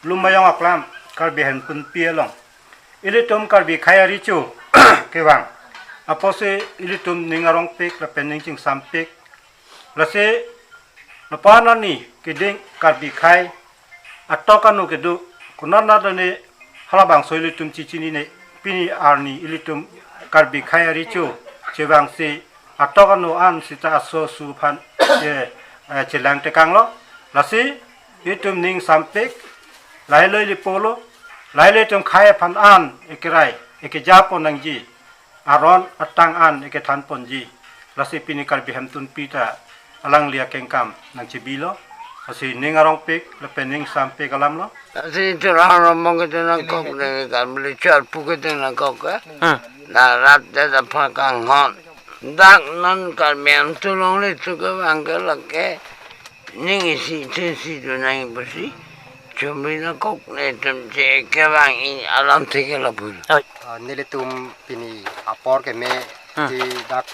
ลุมมายองอักลามการบิหันปุนเปียลองอิลิตุมการบิขายาริจูเกวังอพอเซอิลิตุมนิงอารองปิกและเป็นนิงจิงซัมปิกและเซละปานันนี่กิดิงการบิขายอัตโตกันุกิดูคุณนันนัดเนี่ยฮาลาบังโซอิลิตุมจิจินีเนี่ยปีนี้อาร์นี่อิลิตุมการบิขายาริจูเจวังเซอัตโตกันุอันสิตาโซสุพันเจลังเตกังล้อและเซอิลิตุมนิงซัมปิกหลายเลยลิโปโลหลายเลยจงขายพันอันเอกไรเอกจาปนังจีอารอนอัตังอันเอกทันปนจีลาสิปินิการบิฮัมตุนปีตาอลังเลียเกงกัมนังจีบีโลลาสินิงอารองปิกและเป็นนิงซัมปิกอลัมโลลาสิจุราเรามองกันนังกอกเนี่ยการบริจาคผู้กันนังกอกน่ารักแต่จะพักกังหอนดักนั้นการเมียนตุลงเลยตุกบังกันละแกนิ่งสิเทสิดูนังบุษีจมีนักกอกเนี่ยจำเจแค่บางอินอารมณ์ที่กันละบุญนี่เลยตุมปีนี้อาปอร์แกเมที่ดัก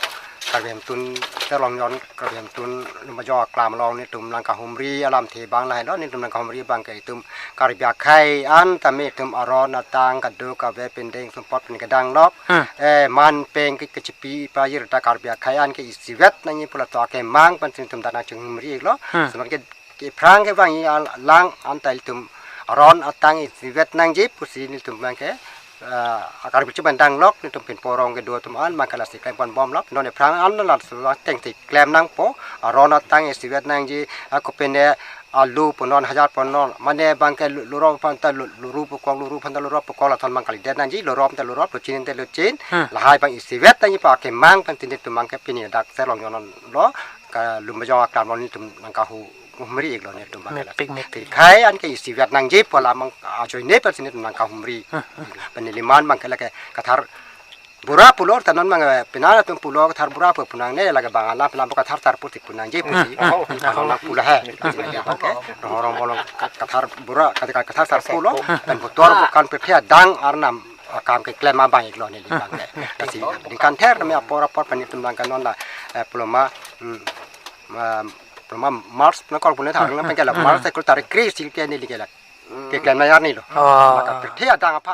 กระเบียมตุนจะลองย้อนกระเบียมตุนมาจ่อกลามลองนี่ตุมลังกะฮุมรีอารมณ์ที่บางไรแล้วนี่ตุมลังกะฮุมรีบางไก่ตุมการบิอาไข่อันแต่เมตุมอารอนนาตังกัดดูกับเวเป็นเด้งสมปอดเป็นกระดังล็อกมันเป็นกิจปีปลายรตาการบิอาไข่อันก็อิสิเวตนั่นนี่พลตัวแกมังเป็นตุมตานาจึงฮุมรีอีกแล้วสมัยque perang ke bang lang antai tum ron atang sivet nang jip pusi ni tum bang ke akar bicu bandang lok ni tum pin porong ke dua tum an makala si klem bom lok non perang an lat suwa teng ti klem nang po ron atang sivet nang ji aku pene alu ponon hajar ponon mane bang ke luro panta luru pokong luru panta luru pokong la thon mang kali den nang ji luro panta luru lucin te lucin lahai bang sivet tang ji pa ke mang pan tin tum mang ke pini dak selong yonon lo ka lumajong akam lon ni tum nang ka hu humri iglo ne tum bang kai an ke isi viet nang jip pola mang ajoi ne per sini nang ka humri peniliman bang kala ke kathar bura pulor tanon mang pinara tum pulor kathar bura pu punang ne laga bang ala pelam kathar tar putik punang jip pusi nang pula ha orang bolong kathar bura katika kathar tar pulo dan botor bukan pe dang arnam akam ke klem ma bang iglo ne li bang ke kasi di kan ter me apor panitum nang kanon la puloma Mars nakal punya thang na pengkala Mars ekor tarik kris silke ni likela ke klan na yar ni lo maka perthia dang apa